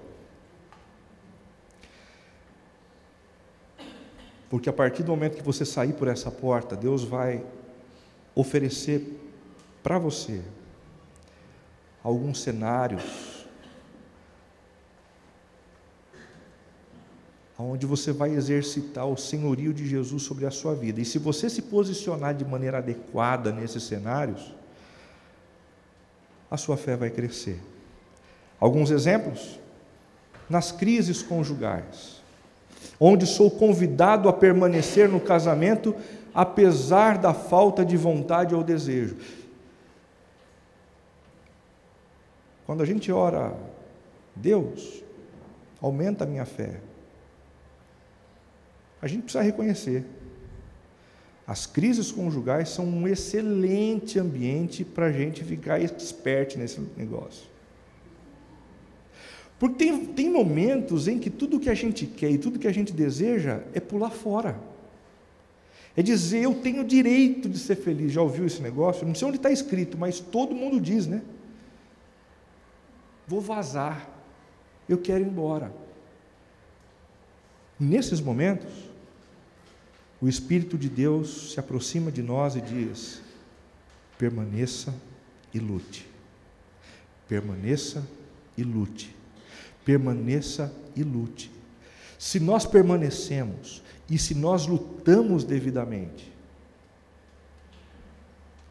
Porque a partir do momento que você sair por essa porta, Deus vai oferecer para você alguns cenários onde você vai exercitar o senhorio de Jesus sobre a sua vida. E se você se posicionar de maneira adequada nesses cenários, a sua fé vai crescer. Alguns exemplos? Nas crises conjugais, onde sou convidado a permanecer no casamento, apesar da falta de vontade ou desejo. Quando a gente ora, Deus, aumenta a minha fé, a gente precisa reconhecer, as crises conjugais são um excelente ambiente para a gente ficar expert nesse negócio. Porque tem momentos em que tudo que a gente quer e tudo que a gente deseja é pular fora. É dizer, eu tenho direito de ser feliz. Já ouviu esse negócio? Não sei onde está escrito, mas todo mundo diz, né? Vou vazar, eu quero ir embora. Nesses momentos, o Espírito de Deus se aproxima de nós e diz, permaneça e lute. Permaneça e lute. Permaneça e lute. Se nós permanecemos e se nós lutamos devidamente,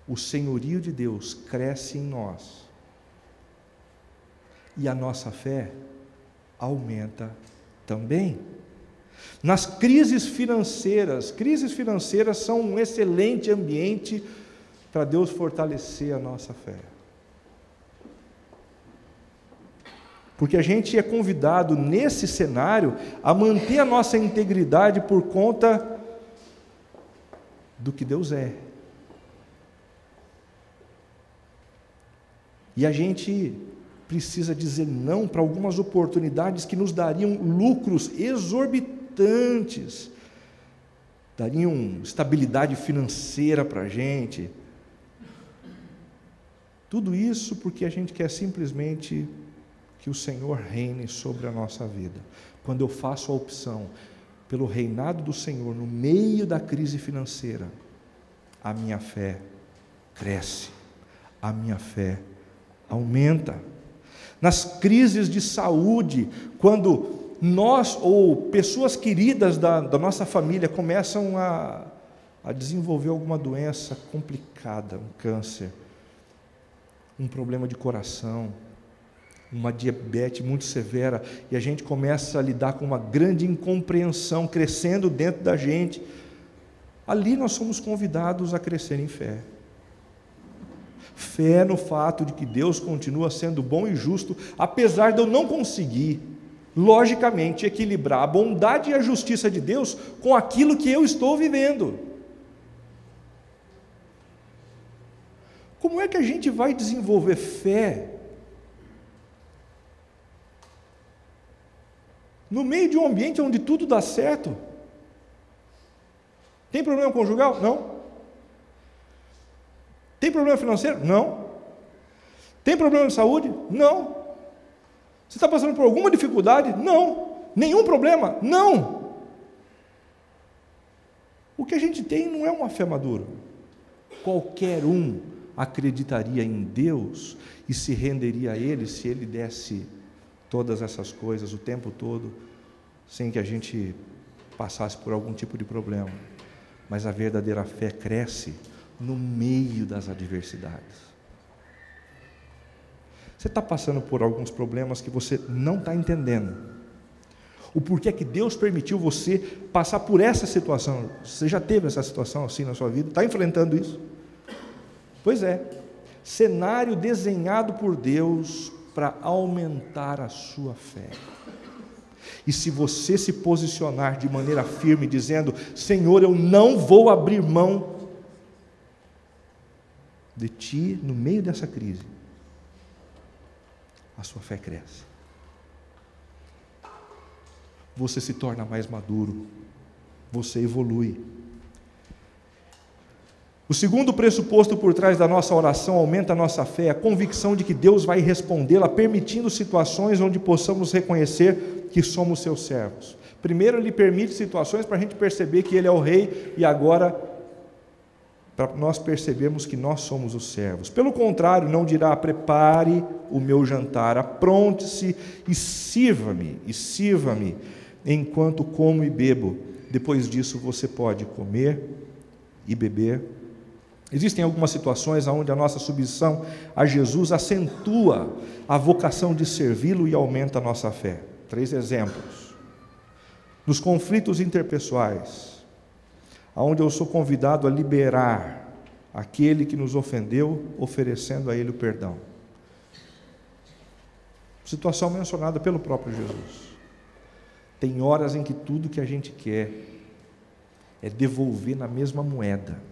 o senhorio de Deus cresce em nós e a nossa fé aumenta também. Nas crises financeiras são um excelente ambiente para Deus fortalecer a nossa fé. Porque a gente é convidado nesse cenário a manter a nossa integridade por conta do que Deus é. E a gente precisa dizer não para algumas oportunidades que nos dariam lucros exorbitantes, dariam estabilidade financeira para a gente. Tudo isso porque a gente quer simplesmente que o Senhor reine sobre a nossa vida. Quando eu faço a opção pelo reinado do Senhor no meio da crise financeira, a minha fé cresce, a minha fé aumenta. Nas crises de saúde, quando nós ou pessoas queridas da nossa família começam a desenvolver alguma doença complicada, um câncer, um problema de coração, uma diabetes muito severa, e a gente começa a lidar com uma grande incompreensão crescendo dentro da gente, Ali nós somos convidados a crescer em fé. Fé no fato de que Deus continua sendo bom e justo, apesar de eu não conseguir, logicamente, equilibrar a bondade e a justiça de Deus com aquilo que eu estou vivendo. Como é que a gente vai desenvolver fé no meio de um ambiente onde tudo dá certo? Tem problema conjugal? Não. Tem problema financeiro? Não. Tem problema de saúde? Não. Você está passando por alguma dificuldade? Não. Nenhum problema? Não. O que a gente tem não é uma fé madura. Qualquer um acreditaria em Deus e se renderia a Ele se Ele desse todas essas coisas o tempo todo, sem que a gente passasse por algum tipo de problema. Mas a verdadeira fé cresce no meio das adversidades. Você está passando por alguns problemas que você não está entendendo. O porquê que Deus permitiu você passar por essa situação. Você já teve essa situação assim na sua vida? Está enfrentando isso? Pois é. Cenário desenhado por Deus para aumentar a sua fé. E se você se posicionar de maneira firme, dizendo: Senhor, eu não vou abrir mão de Ti no meio dessa crise, a sua fé cresce. Você se torna mais maduro, você evolui. O segundo pressuposto por trás da nossa oração aumenta a nossa fé, a convicção de que Deus vai respondê-la, permitindo situações onde possamos reconhecer que somos seus servos. Primeiro, Ele permite situações para a gente perceber que Ele é o Rei, e agora, para nós percebermos que nós somos os servos. Pelo contrário, não dirá: prepare o meu jantar, apronte-se e sirva-me, enquanto como e bebo. Depois disso você pode comer e beber. Existem algumas situações onde a nossa submissão a Jesus acentua a vocação de servi-lo e aumenta a nossa fé. 3 exemplos. Nos conflitos interpessoais, onde eu sou convidado a liberar aquele que nos ofendeu, oferecendo a ele o perdão. Situação mencionada pelo próprio Jesus. Tem horas em que tudo que a gente quer é devolver na mesma moeda.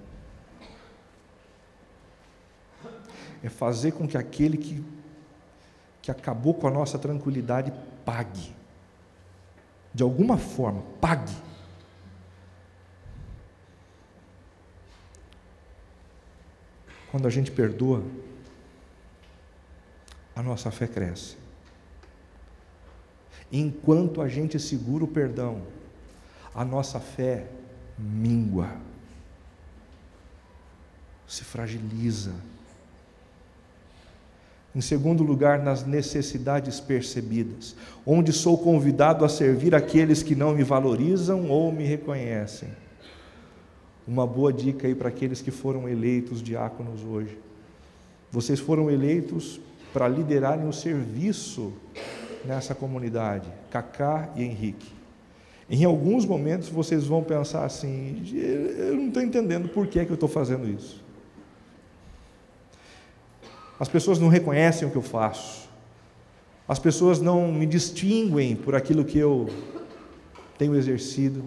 É fazer com que aquele que acabou com a nossa tranquilidade pague. De alguma forma, pague. Quando a gente perdoa, a nossa fé cresce. Enquanto a gente segura o perdão, a nossa fé mingua, se fragiliza. Em segundo lugar, nas necessidades percebidas, onde sou convidado a servir aqueles que não me valorizam ou me reconhecem. Uma boa dica aí para aqueles que foram eleitos diáconos hoje. Vocês foram eleitos para liderarem o serviço nessa comunidade, Cacá e Henrique. Em alguns momentos vocês vão pensar assim: eu não estou entendendo por que eu estou fazendo isso. As pessoas não reconhecem o que eu faço. As pessoas não me distinguem por aquilo que eu tenho exercido.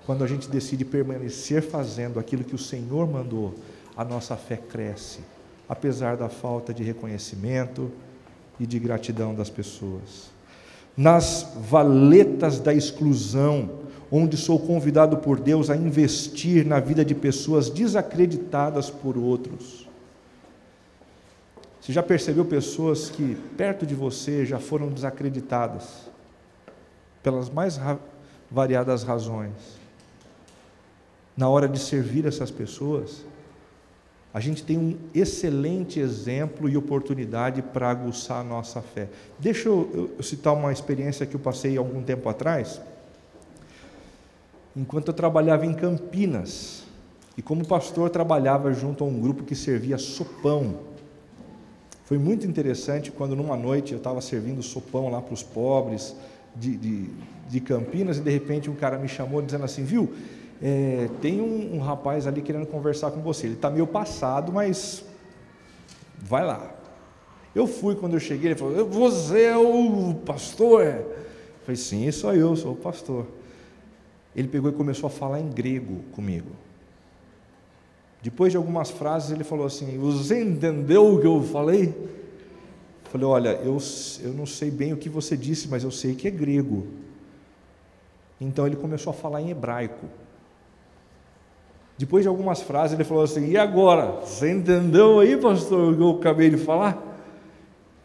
Quando a gente decide permanecer fazendo aquilo que o Senhor mandou, a nossa fé cresce, apesar da falta de reconhecimento e de gratidão das pessoas. Nas valetas da exclusão, onde sou convidado por Deus a investir na vida de pessoas desacreditadas por outros. Você já percebeu pessoas que perto de você já foram desacreditadas pelas mais variadas razões? Na hora de servir essas pessoas, a gente tem um excelente exemplo e oportunidade para aguçar a nossa fé. Deixa eu citar uma experiência que eu passei há algum tempo atrás, enquanto eu trabalhava em Campinas, e como pastor trabalhava junto a um grupo que servia sopão. Foi muito interessante quando numa noite eu estava servindo sopão lá para os pobres, de Campinas, e de repente um cara me chamou dizendo assim, viu, tem um rapaz ali querendo conversar com você, ele está meio passado, mas vai lá. Eu fui, quando eu cheguei, ele falou, você é o pastor? Eu falei, sim, sou eu, sou o pastor. Ele pegou e começou a falar em grego comigo. Depois de algumas frases, ele falou assim, você entendeu o que eu falei? Eu falei, olha, eu não sei bem o que você disse, mas eu sei que é grego. Então ele começou a falar em hebraico. Depois de algumas frases, ele falou assim, e agora? Você entendeu aí, pastor, o que eu acabei de falar?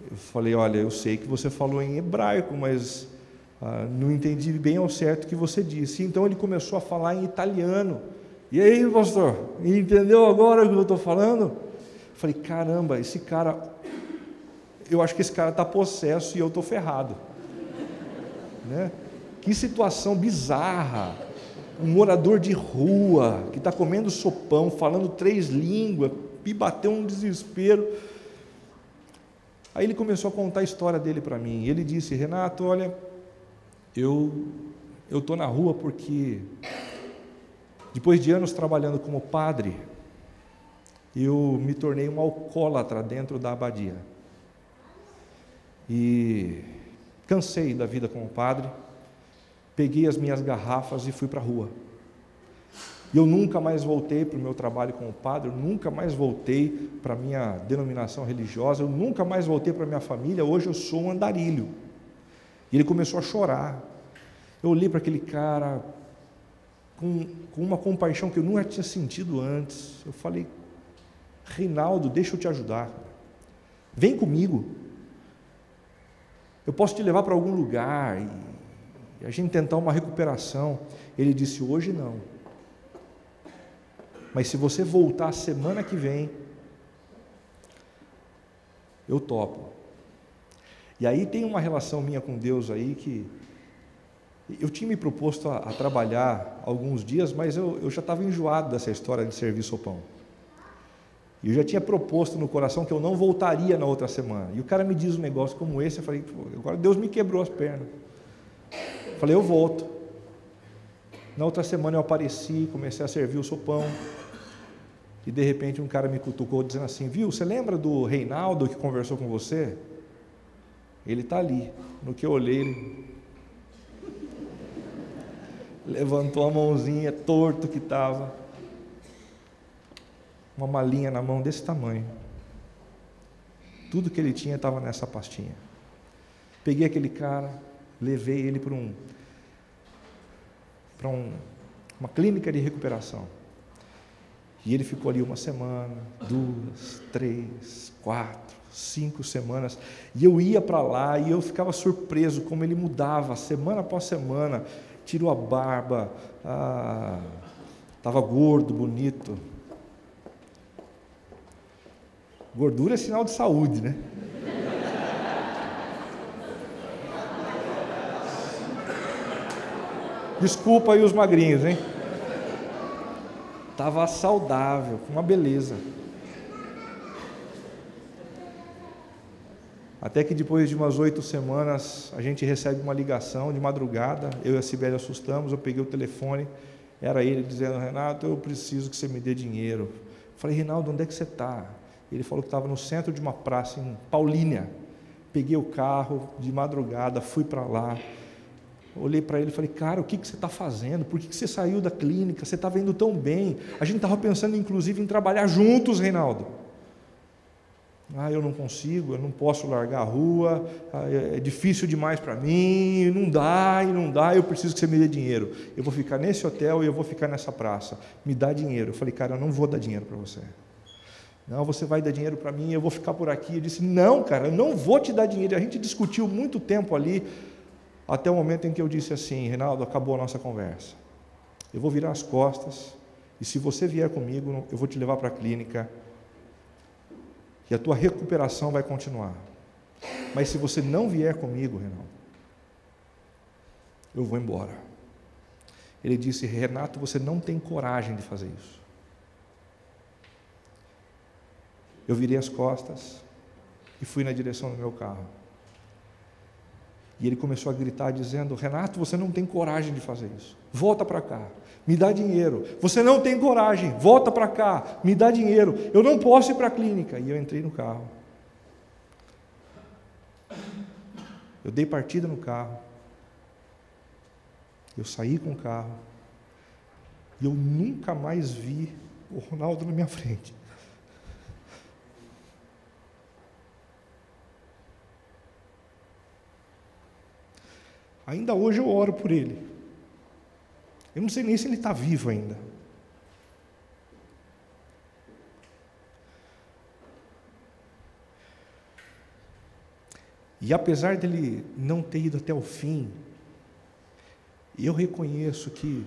Eu falei, olha, eu sei que você falou em hebraico, mas não entendi bem ao certo o que você disse. Então ele começou a falar em italiano. E aí, pastor, entendeu agora o que eu estou falando? Eu falei, caramba, esse cara, eu acho que esse cara está possesso e eu estou ferrado. Né? Que situação bizarra. Um morador de rua, que está comendo sopão, falando 3 línguas, me bateu um desespero. Aí ele começou a contar a história dele para mim. Ele disse, Renato, olha, eu estou na rua porque, depois de anos trabalhando como padre, eu me tornei um alcoólatra dentro da abadia. E cansei da vida como padre, peguei as minhas garrafas e fui para a rua. E eu nunca mais voltei para o meu trabalho como padre, eu nunca mais voltei para a minha denominação religiosa, eu nunca mais voltei para a minha família, hoje eu sou um andarilho. E ele começou a chorar. Eu olhei para aquele cara com uma compaixão que eu nunca tinha sentido antes. Eu falei, Reinaldo, deixa eu te ajudar. Vem comigo. Eu posso te levar para algum lugar e a gente tentar uma recuperação. Ele disse, hoje não. Mas se você voltar semana que vem, eu topo. E aí tem uma relação minha com Deus aí que eu tinha me proposto a trabalhar alguns dias, mas eu já estava enjoado dessa história de servir sopão. E eu já tinha proposto no coração que eu não voltaria na outra semana. E o cara me diz um negócio como esse, eu falei, agora Deus me quebrou as pernas. Eu falei, eu volto. Na outra semana eu apareci, comecei a servir o sopão. E de repente um cara me cutucou dizendo assim, viu, você lembra do Reinaldo que conversou com você? Ele está ali. No que eu olhei, ele levantou a mãozinha, torto que estava, uma malinha na mão desse tamanho. Tudo que ele tinha estava nessa pastinha. Peguei aquele cara, levei ele para uma clínica de recuperação. E ele ficou ali 1 semana, 2, 3, 4, 5 semanas. E eu ia para lá e eu ficava surpreso como ele mudava, semana após semana. Tirou a barba, estava gordo, bonito. Gordura é sinal de saúde, né? Desculpa aí os magrinhos, hein? Estava saudável, com uma beleza. Até que depois de umas 8 semanas, a gente recebe uma ligação de madrugada, eu e a Sibeli assustamos, eu peguei o telefone, era ele dizendo, Renato, eu preciso que você me dê dinheiro. Eu falei, Reinaldo, onde é que você está? Ele falou que estava no centro de uma praça em Paulínia. Peguei o carro de madrugada, fui para lá, olhei para ele e falei, cara, o que você está fazendo? Por que você saiu da clínica? Você estava indo tão bem. A gente estava pensando, inclusive, em trabalhar juntos, Reinaldo. Eu não consigo, eu não posso largar a rua, é difícil demais para mim, não dá, eu preciso que você me dê dinheiro. Eu vou ficar nesse hotel e eu vou ficar nessa praça. Me dá dinheiro. Eu falei, cara, eu não vou dar dinheiro para você. Não, você vai dar dinheiro para mim, eu vou ficar por aqui. Eu disse, não, cara, eu não vou te dar dinheiro. A gente discutiu muito tempo ali, até o momento em que eu disse assim, Reinaldo, acabou a nossa conversa. Eu vou virar as costas, e se você vier comigo, eu vou te levar para a clínica, e a tua recuperação vai continuar. Mas se você não vier comigo, Reinaldo, eu vou embora. Ele disse, Renato, você não tem coragem de fazer isso. Eu virei as costas e fui na direção do meu carro. E ele começou a gritar dizendo: Renato, você não tem coragem de fazer isso, volta para cá, me dá dinheiro. Você não tem coragem, volta para cá, me dá dinheiro, eu não posso ir para a clínica. E eu entrei no carro, eu dei partida no carro, eu saí com o carro, e eu nunca mais vi o Ronaldo na minha frente. Ainda hoje eu oro por ele. Eu não sei nem se ele está vivo ainda. E apesar dele não ter ido até o fim, eu reconheço que,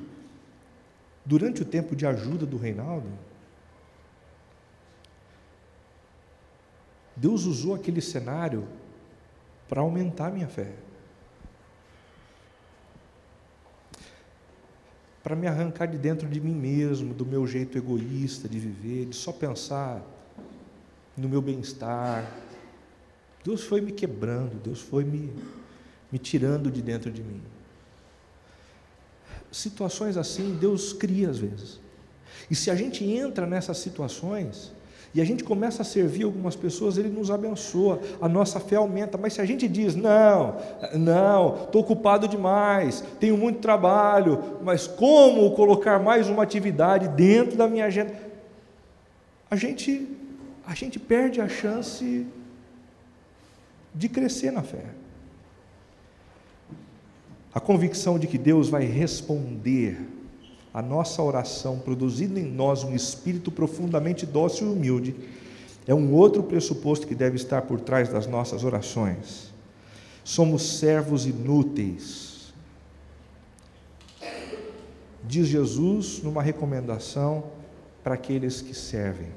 durante o tempo de ajuda do Reinaldo, Deus usou aquele cenário para aumentar a minha fé. Para me arrancar de dentro de mim mesmo, do meu jeito egoísta de viver, de só pensar no meu bem-estar. Deus foi me quebrando, Deus foi me tirando de dentro de mim. Situações assim Deus cria às vezes. E se a gente entra nessas situações e a gente começa a servir algumas pessoas, Ele nos abençoa, a nossa fé aumenta. Mas se a gente diz: não, estou ocupado demais, tenho muito trabalho, mas como colocar mais uma atividade dentro da minha agenda? A gente perde a chance de crescer na fé. A convicção de que Deus vai responder a nossa oração, produzindo em nós um espírito profundamente dócil e humilde, é um outro pressuposto que deve estar por trás das nossas orações. Somos servos inúteis, diz Jesus numa recomendação para aqueles que servem.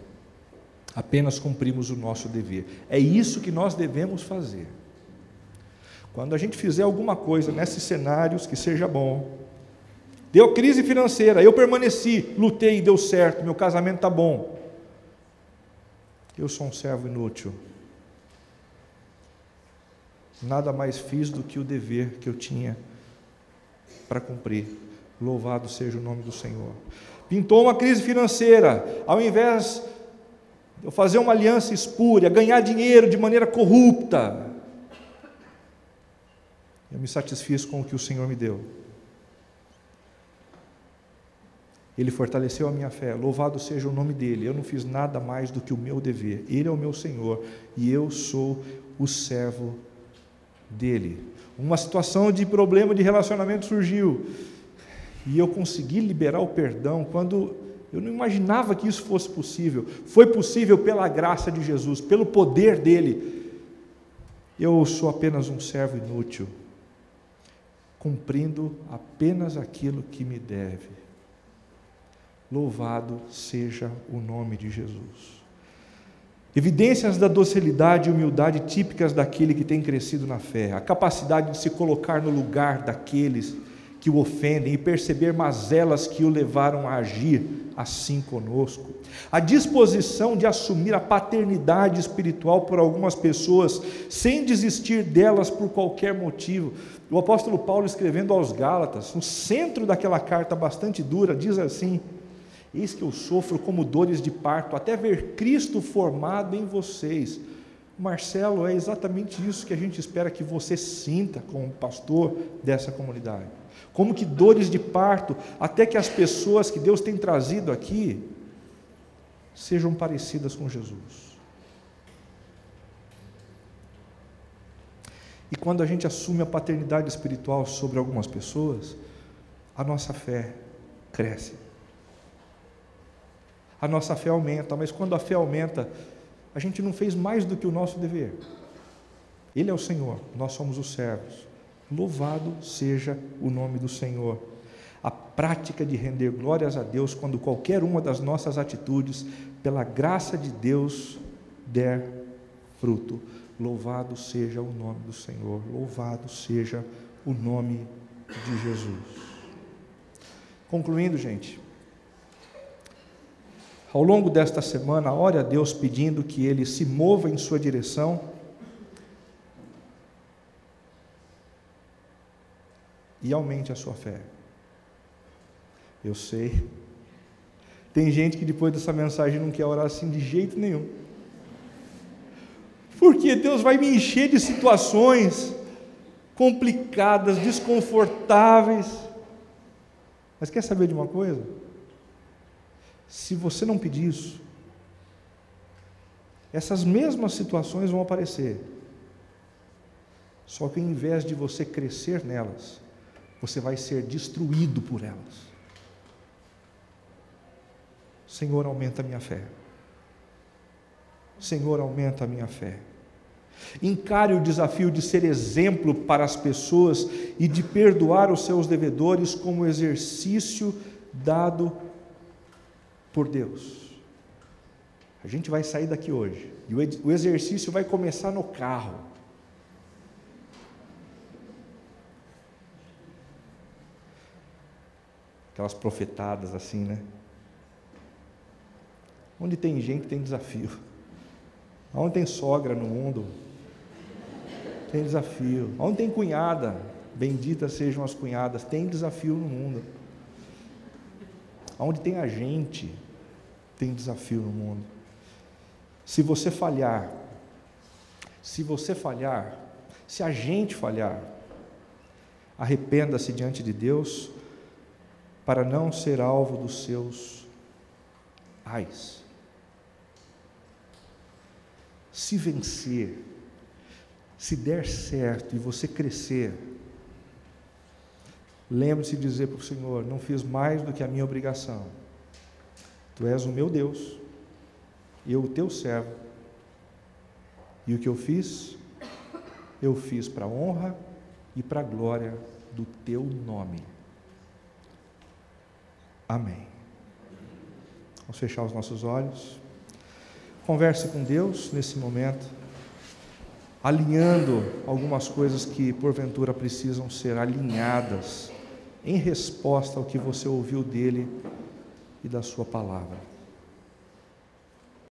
Apenas cumprimos o nosso dever. É isso que nós devemos fazer. Quando a gente fizer alguma coisa nesses cenários que seja bom, deu crise financeira, eu permaneci, lutei e deu certo, meu casamento está bom, eu sou um servo inútil, nada mais fiz do que o dever que eu tinha para cumprir. Louvado seja o nome do Senhor. Pintou uma crise financeira, ao invés de eu fazer uma aliança espúria, ganhar dinheiro de maneira corrupta, eu me satisfiz com o que o Senhor me deu. Ele fortaleceu a minha fé, louvado seja o nome dEle. Eu não fiz nada mais do que o meu dever. Ele é o meu Senhor e eu sou o servo dEle. Uma situação de problema de relacionamento surgiu e eu consegui liberar o perdão quando eu não imaginava que isso fosse possível. Foi possível pela graça de Jesus, pelo poder dEle. Eu sou apenas um servo inútil, cumprindo apenas aquilo que me deve. Louvado seja o nome de Jesus. Evidências da docilidade e humildade típicas daquele que tem crescido na fé. A capacidade de se colocar no lugar daqueles que o ofendem e perceber mazelas que o levaram a agir assim conosco. A disposição de assumir a paternidade espiritual por algumas pessoas, sem desistir delas por qualquer motivo. O apóstolo Paulo, escrevendo aos Gálatas, no centro daquela carta bastante dura, diz assim: eis que eu sofro como dores de parto, até ver Cristo formado em vocês. Marcelo, é exatamente isso que a gente espera que você sinta como pastor dessa comunidade. Como que dores de parto, até que as pessoas que Deus tem trazido aqui sejam parecidas com Jesus. E quando a gente assume a paternidade espiritual sobre algumas pessoas, a nossa fé cresce. A nossa fé aumenta, mas quando a fé aumenta, a gente não fez mais do que o nosso dever. Ele é o Senhor, nós somos os servos. Louvado seja o nome do Senhor. A prática de render glórias a Deus quando qualquer uma das nossas atitudes, pela graça de Deus, der fruto. Louvado seja o nome do Senhor. Louvado seja o nome de Jesus. Concluindo, gente, ao longo desta semana, ore a Deus pedindo que Ele se mova em sua direção e aumente a sua fé. Eu sei. Tem gente que depois dessa mensagem não quer orar assim de jeito nenhum. Porque Deus vai me encher de situações complicadas, desconfortáveis. Mas quer saber de uma coisa? Se você não pedir isso, essas mesmas situações vão aparecer. Só que ao invés de você crescer nelas, você vai ser destruído por elas. Senhor, aumenta a minha fé. Senhor, aumenta a minha fé. Encare o desafio de ser exemplo para as pessoas e de perdoar os seus devedores como exercício dado por Deus. A gente vai sair daqui hoje e o exercício vai começar no carro. Aquelas profetadas assim, né? Onde tem gente tem desafio. Onde tem sogra no mundo, tem desafio. Onde tem cunhada, benditas sejam as cunhadas, tem desafio no mundo. Onde tem agente, tem desafio no mundo. Se você falhar, se a gente falhar, arrependa-se diante de Deus, para não ser alvo dos seus ais. Se vencer, se der certo e você crescer, lembre-se de dizer para o Senhor: não fiz mais do que a minha obrigação. Tu és o meu Deus, eu o teu servo, e o que eu fiz para a honra e para a glória do teu nome. Amém. Vamos fechar os nossos olhos. Converse com Deus nesse momento, alinhando algumas coisas que porventura precisam ser alinhadas em resposta ao que você ouviu dele e da sua palavra.